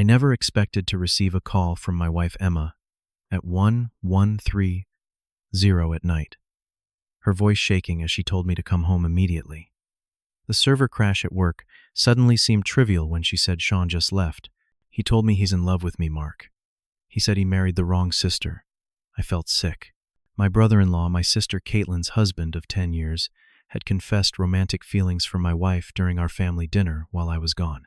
I never expected to receive a call from my wife Emma at 1130 at night, her voice shaking as she told me to come home immediately. The server crash at work suddenly seemed trivial when she said Sean just left. He told me he's in love with me, Mark. He said he married the wrong sister. I felt sick. My brother-in-law, my sister Caitlin's husband of 10 years, had confessed romantic feelings for my wife during our family dinner while I was gone.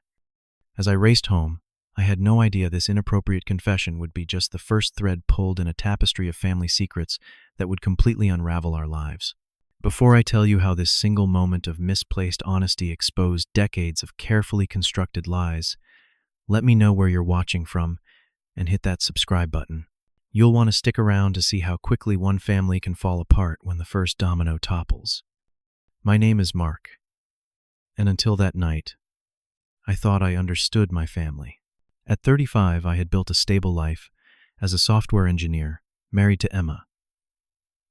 As I raced home, I had no idea this inappropriate confession would be just the first thread pulled in a tapestry of family secrets that would completely unravel our lives. Before I tell you how this single moment of misplaced honesty exposed decades of carefully constructed lies, let me know where you're watching from and hit that subscribe button. You'll want to stick around to see how quickly one family can fall apart when the first domino topples. My name is Mark, and until that night, I thought I understood my family. At 35, I had built a stable life as a software engineer, married to Emma,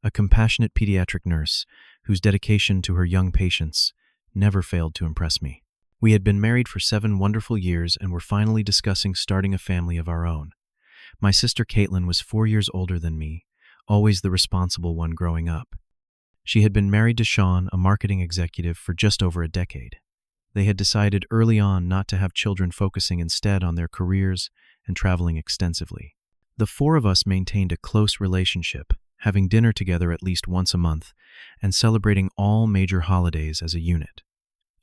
a compassionate pediatric nurse whose dedication to her young patients never failed to impress me. We had been married for 7 wonderful years and were finally discussing starting a family of our own. My sister Caitlin was 4 years older than me, always the responsible one growing up. She had been married to Sean, a marketing executive, for just over a decade. They had decided early on not to have children, focusing instead on their careers and traveling extensively. The 4 of us maintained a close relationship, having dinner together at least once a month and celebrating all major holidays as a unit.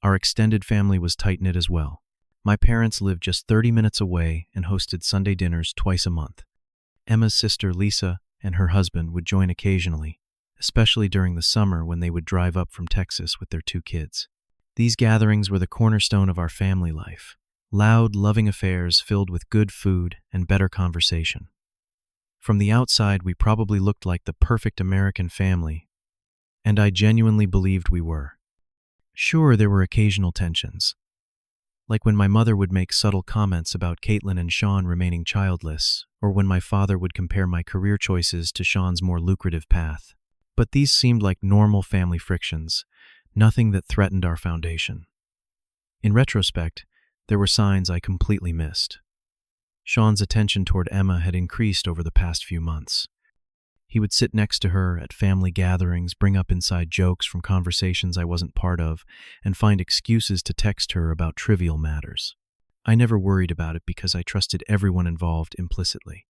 Our extended family was tight-knit as well. My parents lived just 30 minutes away and hosted Sunday dinners twice a month. Emma's sister Lisa and her husband would join occasionally, especially during the summer when they would drive up from Texas with their 2 kids. These gatherings were the cornerstone of our family life, loud, loving affairs filled with good food and better conversation. From the outside, we probably looked like the perfect American family, and I genuinely believed we were. Sure, there were occasional tensions, like when my mother would make subtle comments about Caitlin and Sean remaining childless, or when my father would compare my career choices to Sean's more lucrative path. But these seemed like normal family frictions, nothing that threatened our foundation. In retrospect, there were signs I completely missed. Sean's attention toward Emma had increased over the past few months. He would sit next to her at family gatherings, bring up inside jokes from conversations I wasn't part of, and find excuses to text her about trivial matters. I never worried about it because I trusted everyone involved implicitly.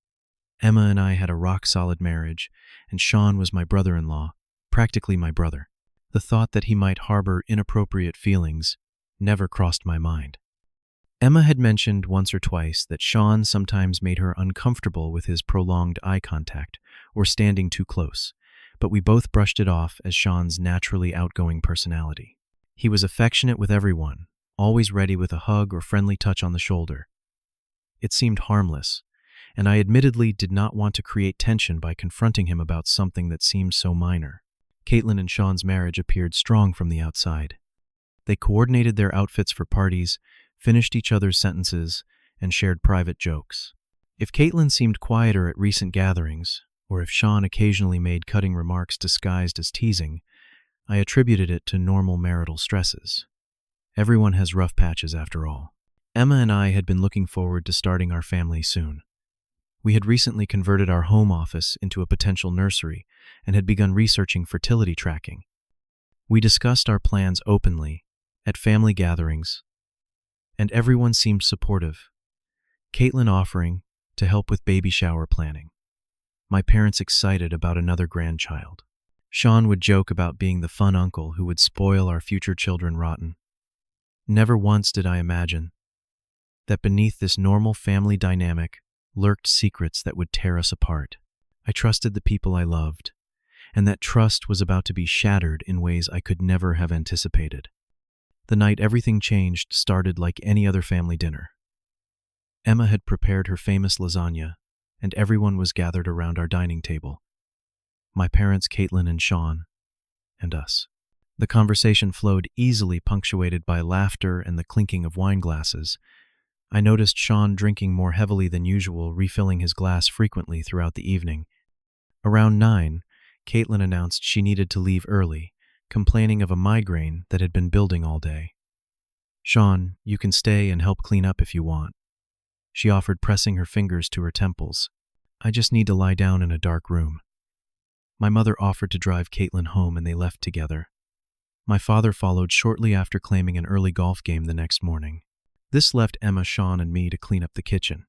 Emma and I had a rock-solid marriage, and Sean was my brother-in-law, practically my brother. The thought that he might harbor inappropriate feelings never crossed my mind. Emma had mentioned once or twice that Sean sometimes made her uncomfortable with his prolonged eye contact or standing too close, but we both brushed it off as Sean's naturally outgoing personality. He was affectionate with everyone, always ready with a hug or friendly touch on the shoulder. It seemed harmless, and I admittedly did not want to create tension by confronting him about something that seemed so minor. Caitlin and Sean's marriage appeared strong from the outside. They coordinated their outfits for parties, finished each other's sentences, and shared private jokes. If Caitlin seemed quieter at recent gatherings, or if Sean occasionally made cutting remarks disguised as teasing, I attributed it to normal marital stresses. Everyone has rough patches after all. Emma and I had been looking forward to starting our family soon. We had recently converted our home office into a potential nursery and had begun researching fertility tracking. We discussed our plans openly, at family gatherings, and everyone seemed supportive, Caitlin offering to help with baby shower planning, my parents excited about another grandchild. Sean would joke about being the fun uncle who would spoil our future children rotten. Never once did I imagine that beneath this normal family dynamic lurked secrets that would tear us apart. I trusted the people I loved, and that trust was about to be shattered in ways I could never have anticipated. The night everything changed started like any other family dinner. Emma had prepared her famous lasagna, and everyone was gathered around our dining table. My parents, Caitlin and Sean, and us. The conversation flowed easily, punctuated by laughter and the clinking of wine glasses. I noticed Sean drinking more heavily than usual, refilling his glass frequently throughout the evening. Around 9, Caitlin announced she needed to leave early, complaining of a migraine that had been building all day. "Sean, you can stay and help clean up if you want," she offered, pressing her fingers to her temples. I just need to lie down in a dark room. My mother offered to drive Caitlin home and they left together. My father followed shortly after, claiming an early golf game the next morning. This left Emma, Sean, and me to clean up the kitchen.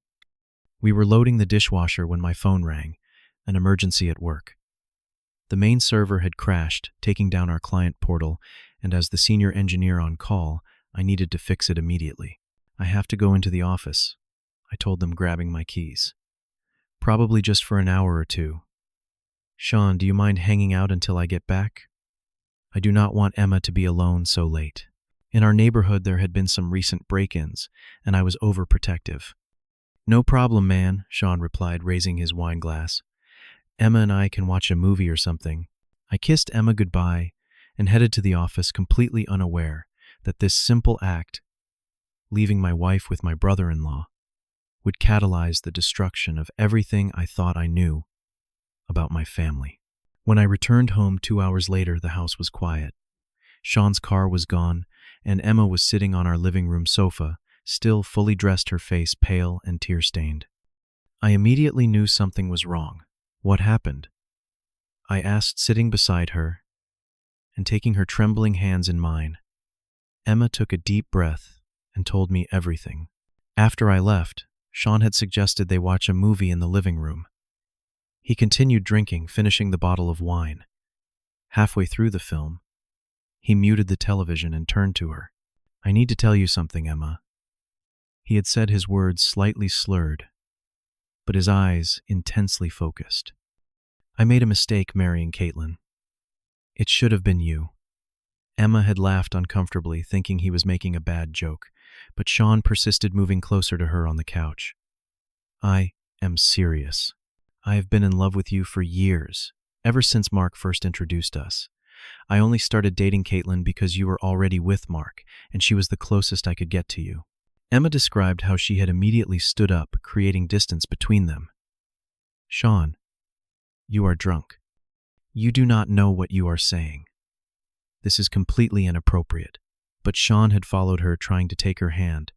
We were loading the dishwasher when my phone rang, an emergency at work. The main server had crashed, taking down our client portal, and as the senior engineer on call, I needed to fix it immediately. I have to go into the office, I told them, grabbing my keys. Probably just for an hour or two. Sean, do you mind hanging out until I get back? I do not want Emma to be alone so late. In our neighborhood, there had been some recent break-ins, and I was overprotective. No problem, man, Sean replied, raising his wine glass. Emma and I can watch a movie or something. I kissed Emma goodbye and headed to the office, completely unaware that this simple act, leaving my wife with my brother-in-law, would catalyze the destruction of everything I thought I knew about my family. When I returned home 2 hours later, the house was quiet. Sean's car was gone, and Emma was sitting on our living room sofa, still fully dressed, her face pale and tear-stained. I immediately knew something was wrong. What happened? I asked, sitting beside her and taking her trembling hands in mine. Emma took a deep breath and told me everything. After I left, Sean had suggested they watch a movie in the living room. He continued drinking, finishing the bottle of wine. Halfway through the film, he muted the television and turned to her. I need to tell you something, Emma. He had said, his words slightly slurred, but his eyes intensely focused. I made a mistake marrying Caitlin. It should have been you. Emma had laughed uncomfortably, thinking he was making a bad joke, but Sean persisted, moving closer to her on the couch. I am serious. I have been in love with you for years, ever since Mark first introduced us. I only started dating Caitlin because you were already with Mark, and she was the closest I could get to you. Emma described how she had immediately stood up, creating distance between them. Sean, you are drunk. You do not know what you are saying. This is completely inappropriate. But Sean had followed her, trying to take her hand.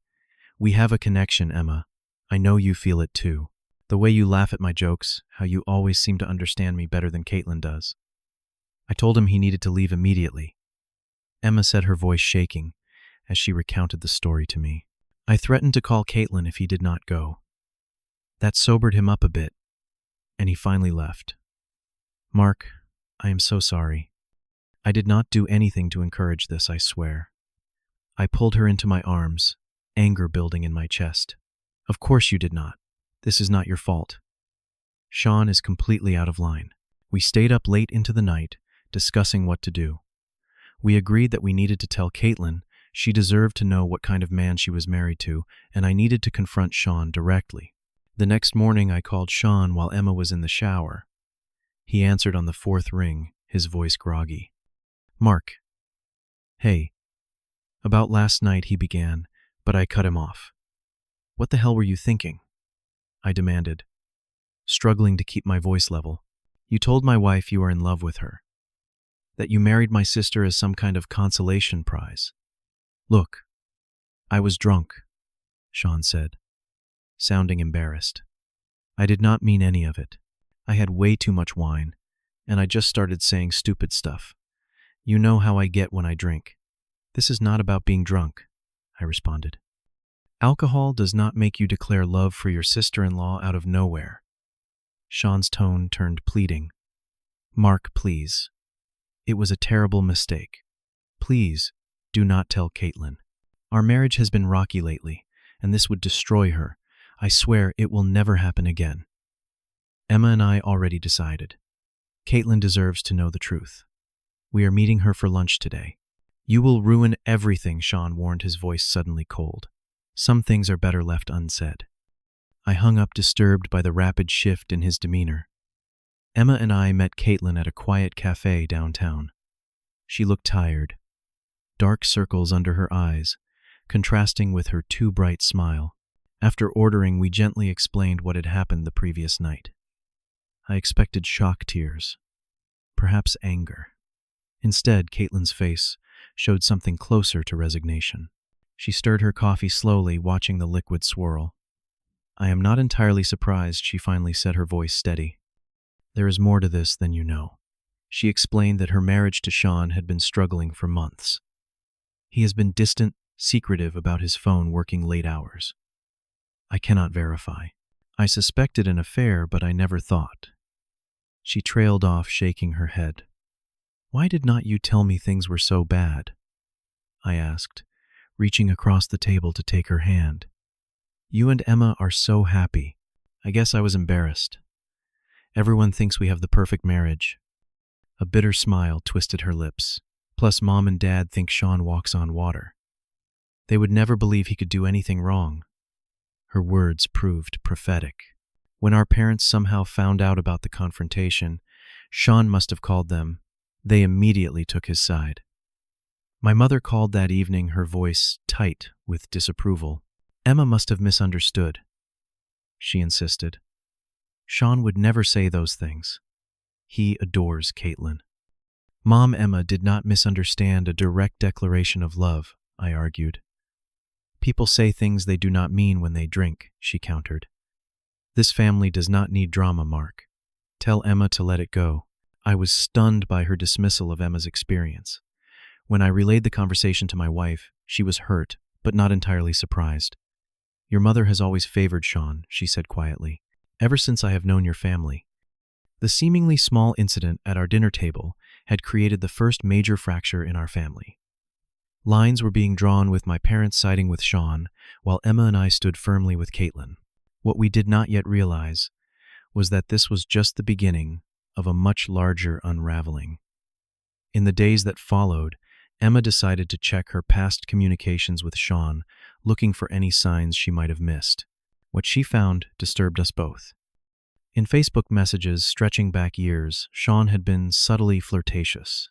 We have a connection, Emma. I know you feel it too. The way you laugh at my jokes, how you always seem to understand me better than Caitlin does. I told him he needed to leave immediately. Emma said, her voice shaking, as she recounted the story to me. I threatened to call Caitlin if he did not go. That sobered him up a bit, and he finally left. Mark, I am so sorry. I did not do anything to encourage this, I swear. I pulled her into my arms, anger building in my chest. Of course you did not. This is not your fault. Sean is completely out of line. We stayed up late into the night, discussing what to do. We agreed that we needed to tell Caitlin she deserved to know what kind of man she was married to, and I needed to confront Sean directly. The next morning, I called Sean while Emma was in the shower. He answered on the fourth ring, his voice groggy. Mark. Hey. About last night, he began, but I cut him off. What the hell were you thinking? I demanded, struggling to keep my voice level. You told my wife you are in love with her. That you married my sister as some kind of consolation prize. Look, I was drunk, Sean said, sounding embarrassed. I did not mean any of it. I had way too much wine, and I just started saying stupid stuff. You know how I get when I drink. This is not about being drunk, I responded. Alcohol does not make you declare love for your sister-in-law out of nowhere. Sean's tone turned pleading. Mark, please. It was a terrible mistake. Please, do not tell Caitlin. Our marriage has been rocky lately, and this would destroy her. I swear it will never happen again. Emma and I already decided. Caitlin deserves to know the truth. We are meeting her for lunch today. You will ruin everything, Sean warned, his voice suddenly cold. Some things are better left unsaid. I hung up, disturbed by the rapid shift in his demeanor. Emma and I met Caitlin at a quiet cafe downtown. She looked tired, dark circles under her eyes, contrasting with her too bright smile. After ordering, we gently explained what had happened the previous night. I expected shock tears, perhaps anger. Instead, Caitlin's face showed something closer to resignation. She stirred her coffee slowly, watching the liquid swirl. I am not entirely surprised, she finally said, her voice steady. There is more to this than you know. She explained that her marriage to Sean had been struggling for months. He has been distant, secretive about his phone working late hours. I cannot verify. I suspected an affair, but I never thought. She trailed off, shaking her head. Why did not you tell me things were so bad? I asked, reaching across the table to take her hand. You and Emma are so happy. I guess I was embarrassed. Everyone thinks we have the perfect marriage. A bitter smile twisted her lips. Plus, Mom and Dad think Sean walks on water. They would never believe he could do anything wrong. Her words proved prophetic. When our parents somehow found out about the confrontation, Sean must have called them. They immediately took his side. My mother called that evening, her voice tight with disapproval. Emma must have misunderstood, she insisted. Sean would never say those things. He adores Caitlin. Mom, Emma did not misunderstand a direct declaration of love, I argued. People say things they do not mean when they drink, she countered. This family does not need drama, Mark. Tell Emma to let it go. I was stunned by her dismissal of Emma's experience. When I relayed the conversation to my wife, she was hurt, but not entirely surprised. Your mother has always favored Sean, she said quietly, ever since I have known your family. The seemingly small incident at our dinner table had created the first major fracture in our family. Lines were being drawn with my parents siding with Sean, while Emma and I stood firmly with Caitlin. What we did not yet realize was that this was just the beginning of a much larger unraveling. In the days that followed, Emma decided to check her past communications with Sean, looking for any signs she might have missed. What she found disturbed us both. In Facebook messages stretching back years, Sean had been subtly flirtatious.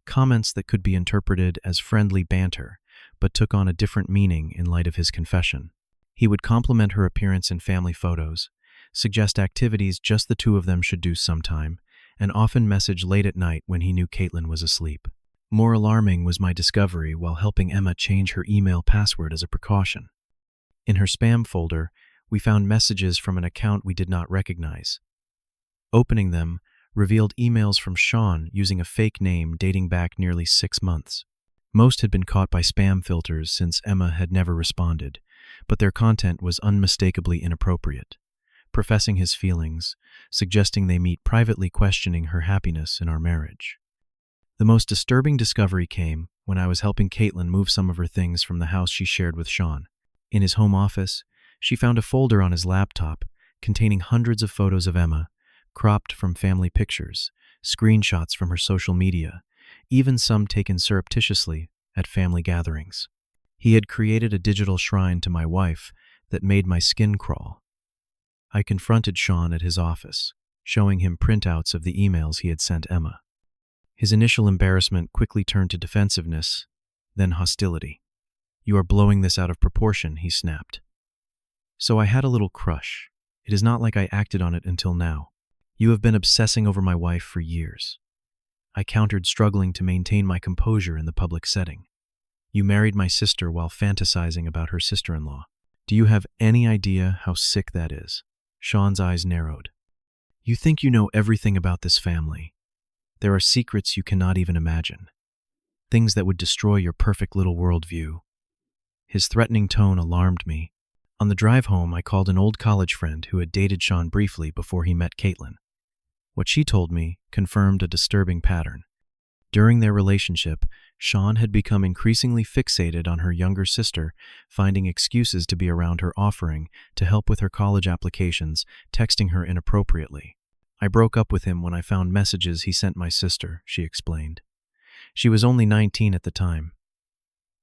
Comments that could be interpreted as friendly banter, but took on a different meaning in light of his confession. He would compliment her appearance in family photos, suggest activities just the two of them should do sometime, and often message late at night when he knew Caitlin was asleep. More alarming was my discovery while helping Emma change her email password as a precaution. In her spam folder, we found messages from an account we did not recognize. Opening them revealed emails from Sean using a fake name dating back nearly 6 months. Most had been caught by spam filters since Emma had never responded, but their content was unmistakably inappropriate. Professing his feelings, suggesting they meet, privately questioning her happiness in our marriage. The most disturbing discovery came when I was helping Caitlin move some of her things from the house she shared with Sean. In his home office, she found a folder on his laptop containing hundreds of photos of Emma, cropped from family pictures, screenshots from her social media, even some taken surreptitiously at family gatherings. He had created a digital shrine to my wife that made my skin crawl. I confronted Sean at his office, showing him printouts of the emails he had sent Emma. His initial embarrassment quickly turned to defensiveness, then hostility. You are blowing this out of proportion, he snapped. So I had a little crush. It is not like I acted on it until now. You have been obsessing over my wife for years. I countered, struggling to maintain my composure in the public setting. You married my sister while fantasizing about her sister-in-law. Do you have any idea how sick that is? Sean's eyes narrowed. You think you know everything about this family. There are secrets you cannot even imagine. Things that would destroy your perfect little worldview. His threatening tone alarmed me. On the drive home, I called an old college friend who had dated Sean briefly before he met Caitlin. What she told me confirmed a disturbing pattern. During their relationship, Sean had become increasingly fixated on her younger sister, finding excuses to be around her, offering to help with her college applications, texting her inappropriately. I broke up with him when I found messages he sent my sister, she explained. She was only 19 at the time.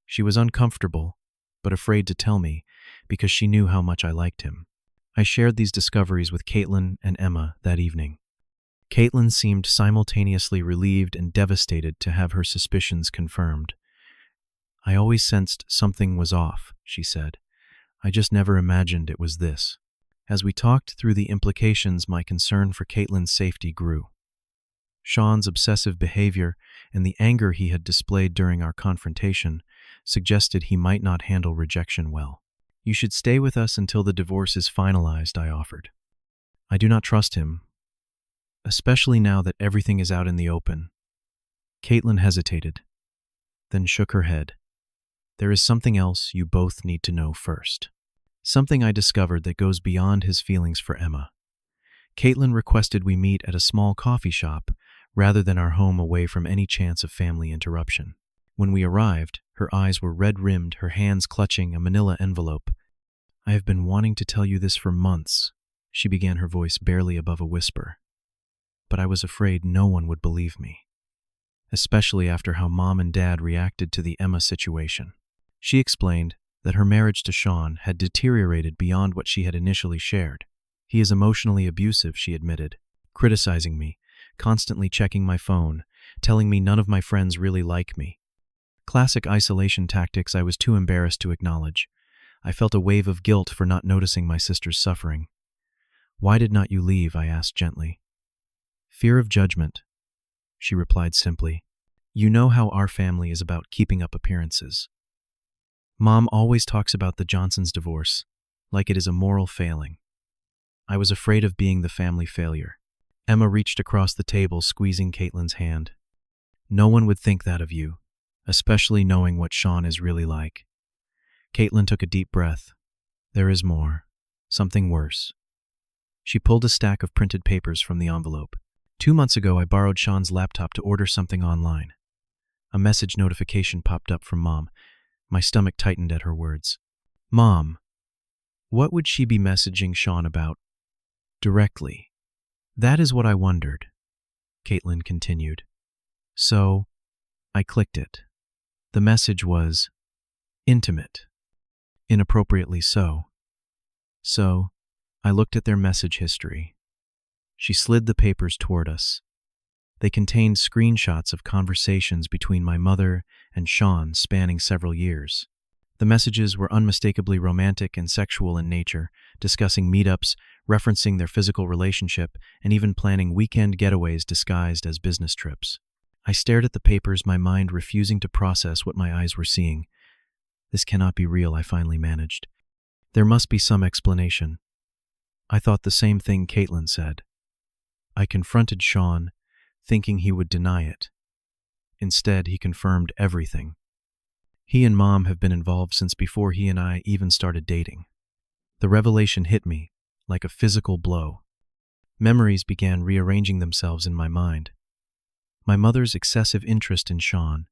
She was uncomfortable, but afraid to tell me because she knew how much I liked him. I shared these discoveries with Caitlin and Emma that evening. Caitlin seemed simultaneously relieved and devastated to have her suspicions confirmed. I always sensed something was off, she said. I just never imagined it was this. As we talked through the implications, my concern for Caitlin's safety grew. Sean's obsessive behavior and the anger he had displayed during our confrontation suggested he might not handle rejection well. You should stay with us until the divorce is finalized, I offered. I do not trust him, especially now that everything is out in the open. Caitlin hesitated, then shook her head. There is something else you both need to know first. Something I discovered that goes beyond his feelings for Emma. Caitlin requested we meet at a small coffee shop rather than our home away from any chance of family interruption. When we arrived, her eyes were red-rimmed, her hands clutching a manila envelope. I have been wanting to tell you this for months, she began, her voice barely above a whisper. But I was afraid no one would believe me, especially after how Mom and Dad reacted to the Emma situation. She explained that her marriage to Sean had deteriorated beyond what she had initially shared. He is emotionally abusive, she admitted, criticizing me, constantly checking my phone, telling me none of my friends really like me. Classic isolation tactics I was too embarrassed to acknowledge. I felt a wave of guilt for not noticing my sister's suffering. Why did not you leave? I asked gently. Fear of judgment, she replied simply. You know how our family is about keeping up appearances. Mom always talks about the Johnsons' divorce, like it is a moral failing. I was afraid of being the family failure. Emma reached across the table, squeezing Caitlin's hand. No one would think that of you, especially knowing what Sean is really like. Caitlin took a deep breath. There is more. Something worse. She pulled a stack of printed papers from the envelope. 2 months ago, I borrowed Sean's laptop to order something online. A message notification popped up from Mom. My stomach tightened at her words. Mom, what would she be messaging Sean about? Directly. That is what I wondered, Caitlin continued. So, I clicked it. The message was intimate. Inappropriately so. So, I looked at their message history. She slid the papers toward us. They contained screenshots of conversations between my mother and Sean spanning several years. The messages were unmistakably romantic and sexual in nature, discussing meetups, referencing their physical relationship, and even planning weekend getaways disguised as business trips. I stared at the papers, my mind refusing to process what my eyes were seeing. This cannot be real, I finally managed. There must be some explanation. I thought the same thing Caitlin said. I confronted Sean, thinking he would deny it. Instead, he confirmed everything. He and Mom have been involved since before he and I even started dating. The revelation hit me like a physical blow. Memories began rearranging themselves in my mind. My mother's excessive interest in Sean,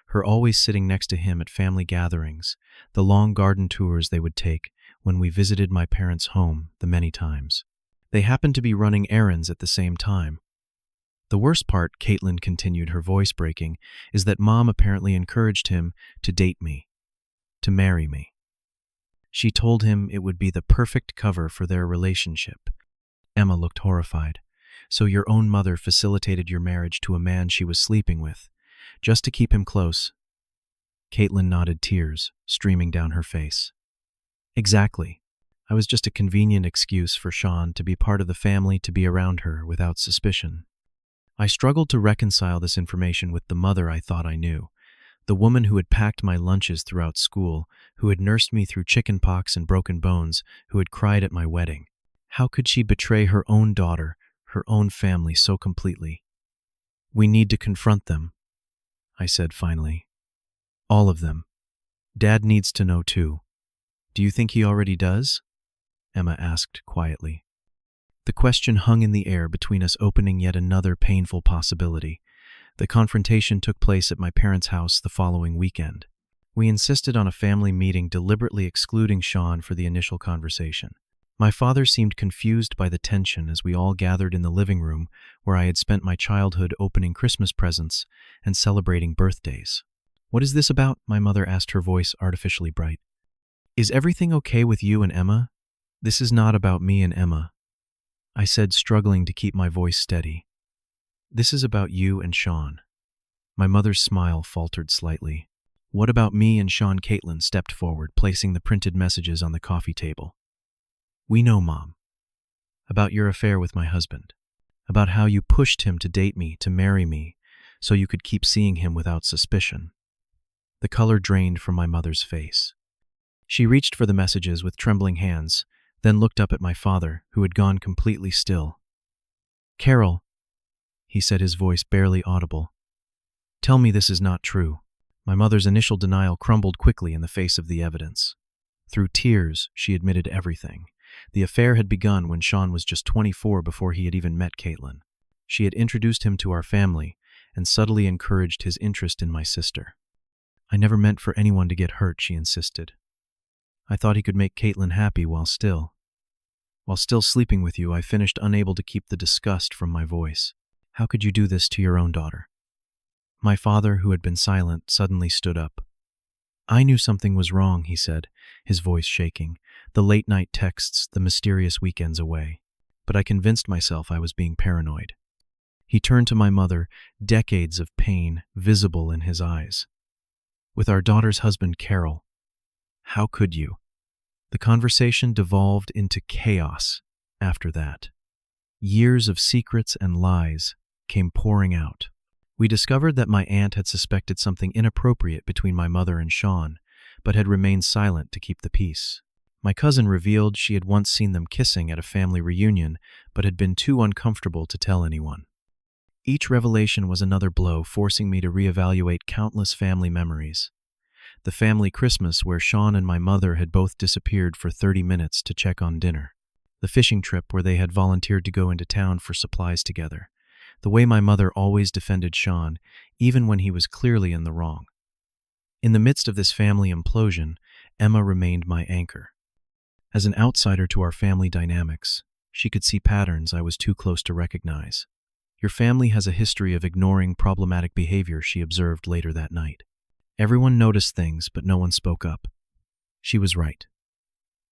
her always sitting next to him at family gatherings, the long garden tours they would take when we visited my parents' home the many times. They happened to be running errands at the same time. The worst part, Caitlin continued, her voice breaking, is that Mom apparently encouraged him to date me, to marry me. She told him it would be the perfect cover for their relationship. Emma looked horrified. So your own mother facilitated your marriage to a man she was sleeping with, just to keep him close? Caitlin nodded, tears streaming down her face. Exactly. I was just a convenient excuse for Sean to be part of the family, to be around her without suspicion. I struggled to reconcile this information with the mother I thought I knew, the woman who had packed my lunches throughout school, who had nursed me through chicken pox and broken bones, who had cried at my wedding. How could she betray her own daughter, her own family so completely? We need to confront them, I said finally. All of them. Dad needs to know too. Do you think he already does? Emma asked quietly. The question hung in the air between us, opening yet another painful possibility. The confrontation took place at my parents' house the following weekend. We insisted on a family meeting, deliberately excluding Sean for the initial conversation. My father seemed confused by the tension as we all gathered in the living room where I had spent my childhood opening Christmas presents and celebrating birthdays. What is this about? My mother asked, her voice artificially bright. Is everything okay with you and Emma? This is not about me and Emma, I said, struggling to keep my voice steady. This is about you and Sean. My mother's smile faltered slightly. What about me and Sean? Caitlin stepped forward, placing the printed messages on the coffee table. We know, Mom. About your affair with my husband. About how you pushed him to date me, to marry me, so you could keep seeing him without suspicion. The color drained from my mother's face. She reached for the messages with trembling hands, then looked up at my father, who had gone completely still. "Carol," he said, his voice barely audible, "tell me this is not true." My mother's initial denial crumbled quickly in the face of the evidence. Through tears, she admitted everything. The affair had begun when Sean was just 24 before he had even met Caitlin. She had introduced him to our family and subtly encouraged his interest in my sister. "I never meant for anyone to get hurt," she insisted. "I thought he could make Caitlin happy while still sleeping with you." I finished, unable to keep the disgust from my voice. "How could you do this to your own daughter?" My father, who had been silent, suddenly stood up. "I knew something was wrong," he said, his voice shaking. "The late-night texts, the mysterious weekends away. But I convinced myself I was being paranoid." He turned to my mother, decades of pain visible in his eyes. "With our daughter's husband, Carol. How could you?" The conversation devolved into chaos after that. Years of secrets and lies came pouring out. We discovered that my aunt had suspected something inappropriate between my mother and Sean, but had remained silent to keep the peace. My cousin revealed she had once seen them kissing at a family reunion, but had been too uncomfortable to tell anyone. Each revelation was another blow, forcing me to reevaluate countless family memories. The family Christmas where Sean and my mother had both disappeared for 30 minutes to check on dinner. The fishing trip where they had volunteered to go into town for supplies together. The way my mother always defended Sean, even when he was clearly in the wrong. In the midst of this family implosion, Emma remained my anchor. As an outsider to our family dynamics, she could see patterns I was too close to recognize. "Your family has a history of ignoring problematic behavior," she observed later that night. "Everyone noticed things, but no one spoke up." She was right.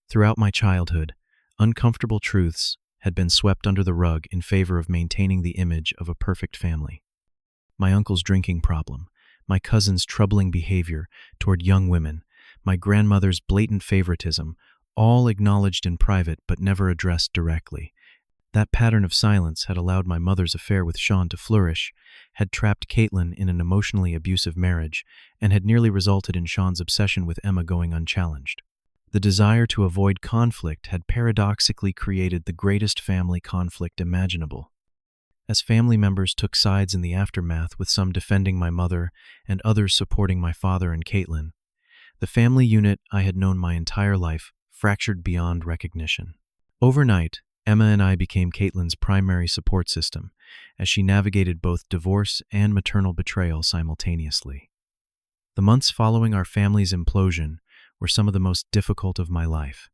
Throughout my childhood, uncomfortable truths had been swept under the rug in favor of maintaining the image of a perfect family. My uncle's drinking problem, my cousin's troubling behavior toward young women, my grandmother's blatant favoritism, all acknowledged in private but never addressed directly. That pattern of silence had allowed my mother's affair with Sean to flourish, had trapped Caitlin in an emotionally abusive marriage, and had nearly resulted in Sean's obsession with Emma going unchallenged. The desire to avoid conflict had paradoxically created the greatest family conflict imaginable. As family members took sides in the aftermath, with some defending my mother and others supporting my father and Caitlin, the family unit I had known my entire life fractured beyond recognition. Overnight, Emma and I became Caitlin's primary support system, as she navigated both divorce and maternal betrayal simultaneously. The months following our family's implosion were some of the most difficult of my life.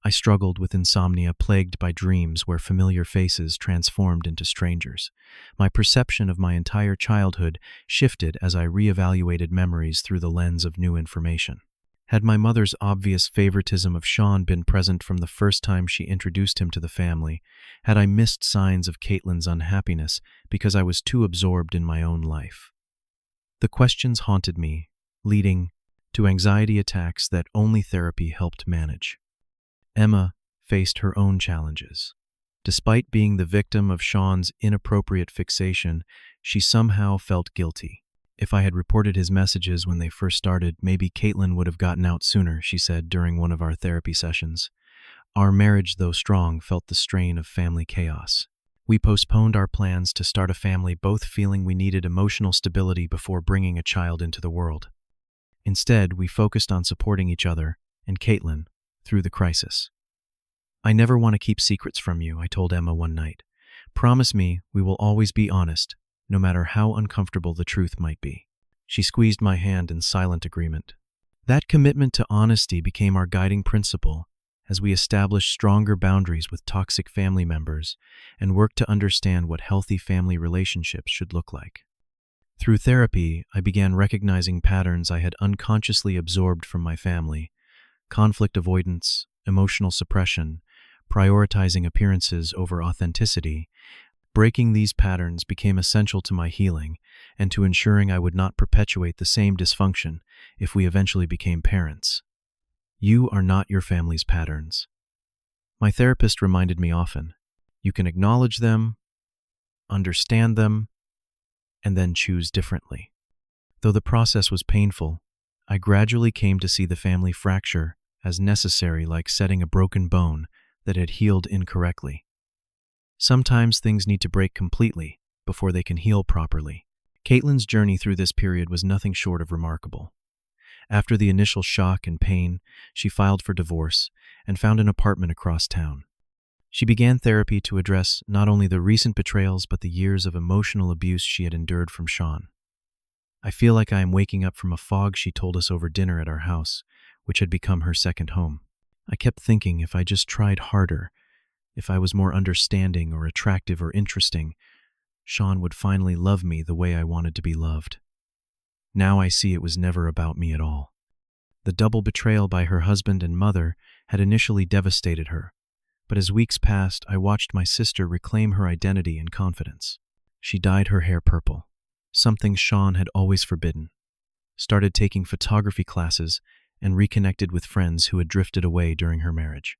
I struggled with insomnia, plagued by dreams where familiar faces transformed into strangers. My perception of my entire childhood shifted as I reevaluated memories through the lens of new information. Had my mother's obvious favoritism of Sean been present from the first time she introduced him to the family? Had I missed signs of Caitlin's unhappiness because I was too absorbed in my own life? The questions haunted me, leading to anxiety attacks that only therapy helped manage. Emma faced her own challenges. Despite being the victim of Sean's inappropriate fixation, she somehow felt guilty. "If I had reported his messages when they first started, maybe Caitlin would have gotten out sooner," she said during one of our therapy sessions. Our marriage, though strong, felt the strain of family chaos. We postponed our plans to start a family, both feeling we needed emotional stability before bringing a child into the world. Instead, we focused on supporting each other and Caitlin through the crisis. "I never want to keep secrets from you," I told Emma one night. "Promise me we will always be honest, no matter how uncomfortable the truth might be." She squeezed my hand in silent agreement. That commitment to honesty became our guiding principle as we established stronger boundaries with toxic family members and worked to understand what healthy family relationships should look like. Through therapy, I began recognizing patterns I had unconsciously absorbed from my family: conflict avoidance, emotional suppression, prioritizing appearances over authenticity. Breaking these patterns became essential to my healing and to ensuring I would not perpetuate the same dysfunction if we eventually became parents. You are not your family's patterns. My therapist reminded me often, you can acknowledge them, understand them, and then choose differently. Though the process was painful, I gradually came to see the family fracture as necessary, like setting a broken bone that had healed incorrectly. Sometimes things need to break completely before they can heal properly. Caitlin's journey through this period was nothing short of remarkable. After the initial shock and pain, she filed for divorce and found an apartment across town. She began therapy to address not only the recent betrayals but the years of emotional abuse she had endured from Sean. "I feel like I am waking up from a fog," she told us over dinner at our house, which had become her second home. "I kept thinking if I just tried harder, if I was more understanding or attractive or interesting, Sean would finally love me the way I wanted to be loved. Now I see it was never about me at all." The double betrayal by her husband and mother had initially devastated her, but as weeks passed, I watched my sister reclaim her identity and confidence. She dyed her hair purple, something Sean had always forbidden, started taking photography classes, and reconnected with friends who had drifted away during her marriage.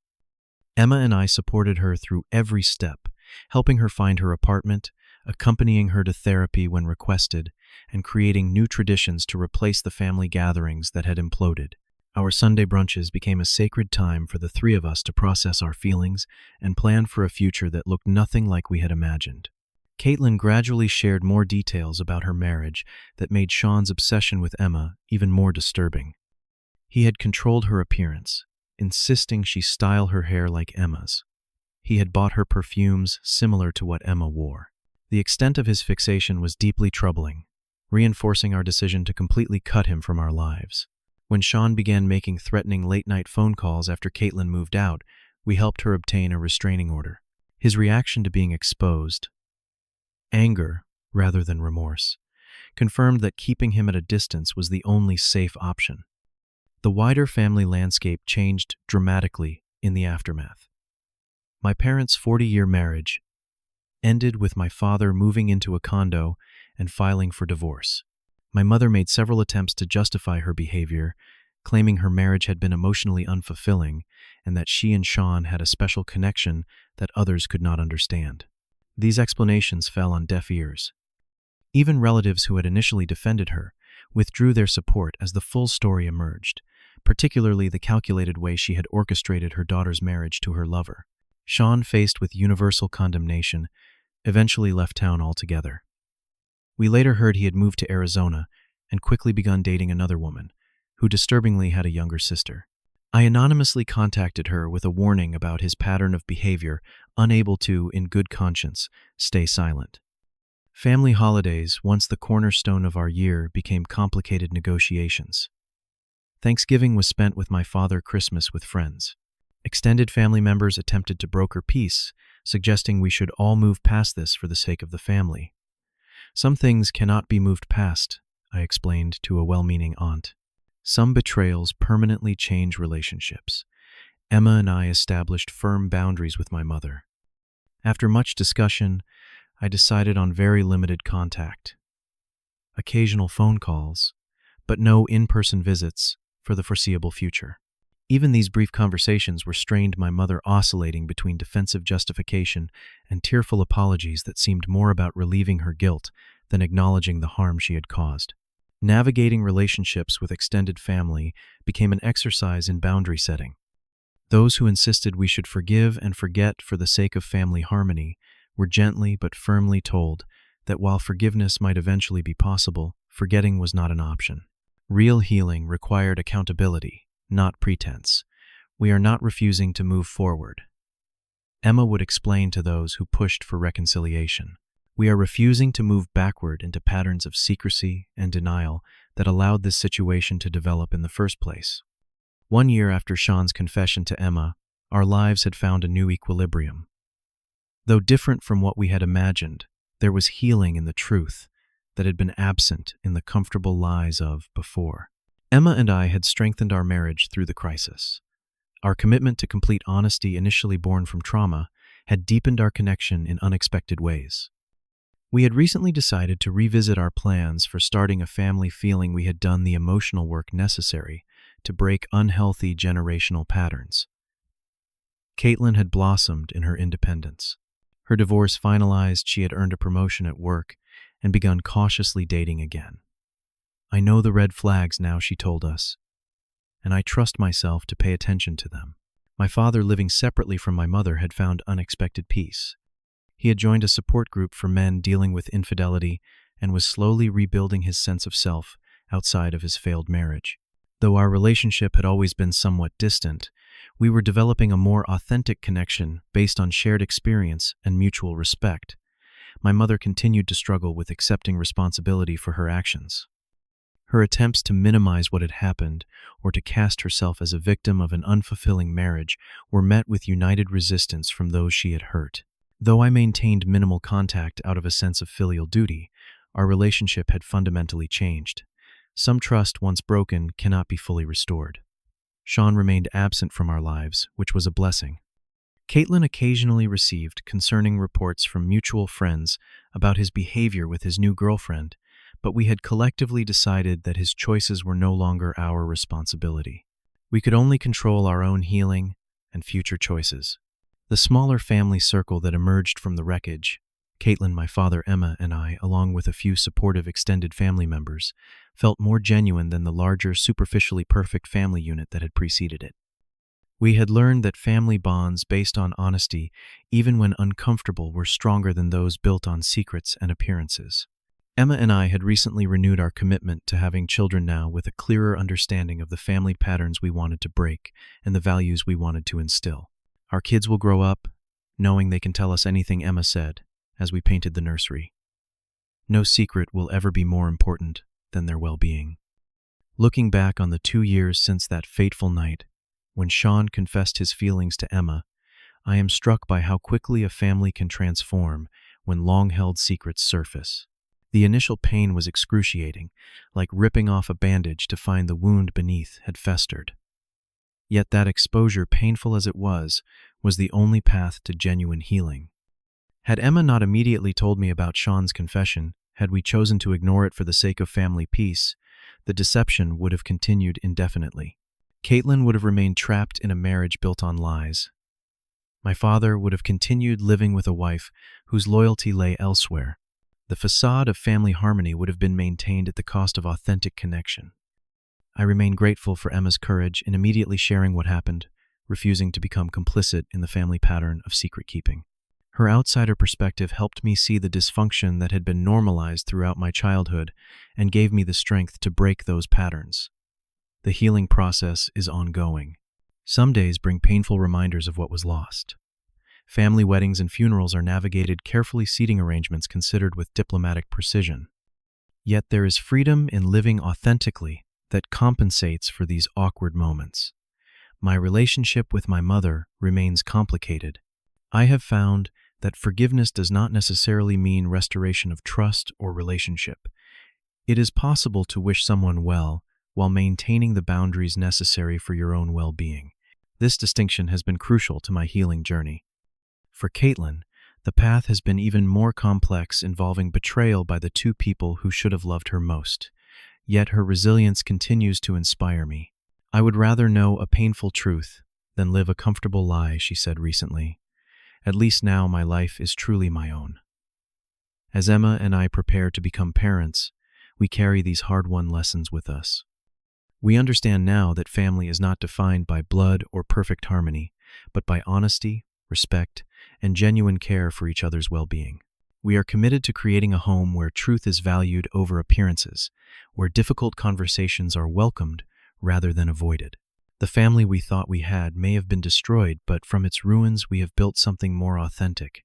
Emma and I supported her through every step, helping her find her apartment, accompanying her to therapy when requested, and creating new traditions to replace the family gatherings that had imploded. Our Sunday brunches became a sacred time for the three of us to process our feelings and plan for a future that looked nothing like we had imagined. Caitlin gradually shared more details about her marriage that made Sean's obsession with Emma even more disturbing. He had controlled her appearance, insisting she style her hair like Emma's. He had bought her perfumes similar to what Emma wore. The extent of his fixation was deeply troubling, reinforcing our decision to completely cut him from our lives. When Sean began making threatening late-night phone calls after Caitlin moved out, we helped her obtain a restraining order. His reaction to being exposed, anger rather than remorse, confirmed that keeping him at a distance was the only safe option. The wider family landscape changed dramatically in the aftermath. My parents' 40-year marriage ended with my father moving into a condo and filing for divorce. My mother made several attempts to justify her behavior, claiming her marriage had been emotionally unfulfilling and that she and Sean had a special connection that others could not understand. These explanations fell on deaf ears. Even relatives who had initially defended her withdrew their support as the full story emerged, particularly the calculated way she had orchestrated her daughter's marriage to her lover. Sean, faced with universal condemnation, eventually left town altogether. We later heard he had moved to Arizona and quickly begun dating another woman, who disturbingly had a younger sister. I anonymously contacted her with a warning about his pattern of behavior, unable to, in good conscience, stay silent. Family holidays, once the cornerstone of our year, became complicated negotiations. Thanksgiving was spent with my father, Christmas with friends. Extended family members attempted to broker peace, suggesting we should all move past this for the sake of the family. "Some things cannot be moved past," I explained to a well-meaning aunt. "Some betrayals permanently change relationships." Emma and I established firm boundaries with my mother. After much discussion, I decided on very limited contact. Occasional phone calls, but no in-person visits for the foreseeable future. Even these brief conversations restrained my mother, oscillating between defensive justification and tearful apologies that seemed more about relieving her guilt than acknowledging the harm she had caused. Navigating relationships with extended family became an exercise in boundary setting. Those who insisted we should forgive and forget for the sake of family harmony were gently but firmly told that while forgiveness might eventually be possible, forgetting was not an option. Real healing required accountability, not pretense. "We are not refusing to move forward," Emma would explain to those who pushed for reconciliation. "We are refusing to move backward into patterns of secrecy and denial that allowed this situation to develop in the first place." 1 year after Sean's confession to Emma, our lives had found a new equilibrium. Though different from what we had imagined, there was healing in the truth that had been absent in the comfortable lies of before. Emma and I had strengthened our marriage through the crisis. Our commitment to complete honesty, initially born from trauma, had deepened our connection in unexpected ways. We had recently decided to revisit our plans for starting a family, feeling we had done the emotional work necessary to break unhealthy generational patterns. Caitlin had blossomed in her independence. Her divorce finalized, she had earned a promotion at work and begun cautiously dating again. "I know the red flags now," she told us. and I trust myself to pay attention to them. My father, living separately from my mother, had found unexpected peace. He had joined a support group for men dealing with infidelity and was slowly rebuilding his sense of self outside of his failed marriage. Though our relationship had always been somewhat distant, we were developing a more authentic connection based on shared experience and mutual respect. My mother continued to struggle with accepting responsibility for her actions. Her attempts to minimize what had happened or to cast herself as a victim of an unfulfilling marriage were met with united resistance from those she had hurt. Though I maintained minimal contact out of a sense of filial duty, our relationship had fundamentally changed. Some trust, once broken, cannot be fully restored. Sean remained absent from our lives, which was a blessing. Caitlin occasionally received concerning reports from mutual friends about his behavior with his new girlfriend, but we had collectively decided that his choices were no longer our responsibility. We could only control our own healing and future choices. The smaller family circle that emerged from the wreckage, Caitlin, my father, Emma, and I, along with a few supportive extended family members, felt more genuine than the larger, superficially perfect family unit that had preceded it. We had learned that family bonds based on honesty, even when uncomfortable, were stronger than those built on secrets and appearances. Emma and I had recently renewed our commitment to having children now, with a clearer understanding of the family patterns we wanted to break and the values we wanted to instill. Our kids will grow up knowing they can tell us anything, Emma said, as we painted the nursery. No secret will ever be more important than their well-being. Looking back on the 2 years since that fateful night, when Sean confessed his feelings to Emma, I am struck by how quickly a family can transform when long-held secrets surface. The initial pain was excruciating, like ripping off a bandage to find the wound beneath had festered. Yet that exposure, painful as it was the only path to genuine healing. Had Emma not immediately told me about Sean's confession, had we chosen to ignore it for the sake of family peace, the deception would have continued indefinitely. Caitlin would have remained trapped in a marriage built on lies. My father would have continued living with a wife whose loyalty lay elsewhere. The facade of family harmony would have been maintained at the cost of authentic connection. I remain grateful for Emma's courage in immediately sharing what happened, refusing to become complicit in the family pattern of secret-keeping. Her outsider perspective helped me see the dysfunction that had been normalized throughout my childhood and gave me the strength to break those patterns. The healing process is ongoing. Some days bring painful reminders of what was lost. Family weddings and funerals are navigated carefully, seating arrangements considered with diplomatic precision. Yet there is freedom in living authentically that compensates for these awkward moments. My relationship with my mother remains complicated. I have found that forgiveness does not necessarily mean restoration of trust or relationship. It is possible to wish someone well while maintaining the boundaries necessary for your own well-being. This distinction has been crucial to my healing journey. For Caitlin, the path has been even more complex, involving betrayal by the two people who should have loved her most. Yet her resilience continues to inspire me. I would rather know a painful truth than live a comfortable lie, she said recently. At least now my life is truly my own. As Emma and I prepare to become parents, we carry these hard-won lessons with us. We understand now that family is not defined by blood or perfect harmony, but by honesty, respect, and genuine care for each other's well-being. We are committed to creating a home where truth is valued over appearances, where difficult conversations are welcomed rather than avoided. The family we thought we had may have been destroyed, but from its ruins we have built something more authentic.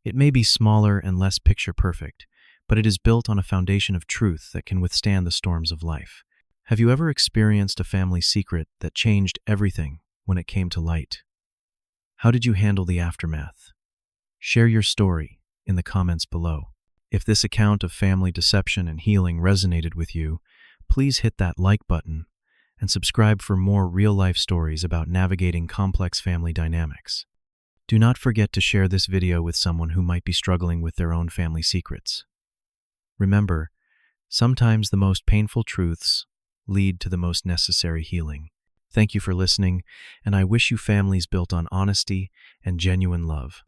It may be smaller and less picture-perfect, but it is built on a foundation of truth that can withstand the storms of life. Have you ever experienced a family secret that changed everything when it came to light? How did you handle the aftermath? Share your story in the comments below. If this account of family deception and healing resonated with you, please hit that like button and subscribe for more real-life stories about navigating complex family dynamics. Do not forget to share this video with someone who might be struggling with their own family secrets. Remember, sometimes the most painful truths lead to the most necessary healing. Thank you for listening, and I wish you families built on honesty and genuine love.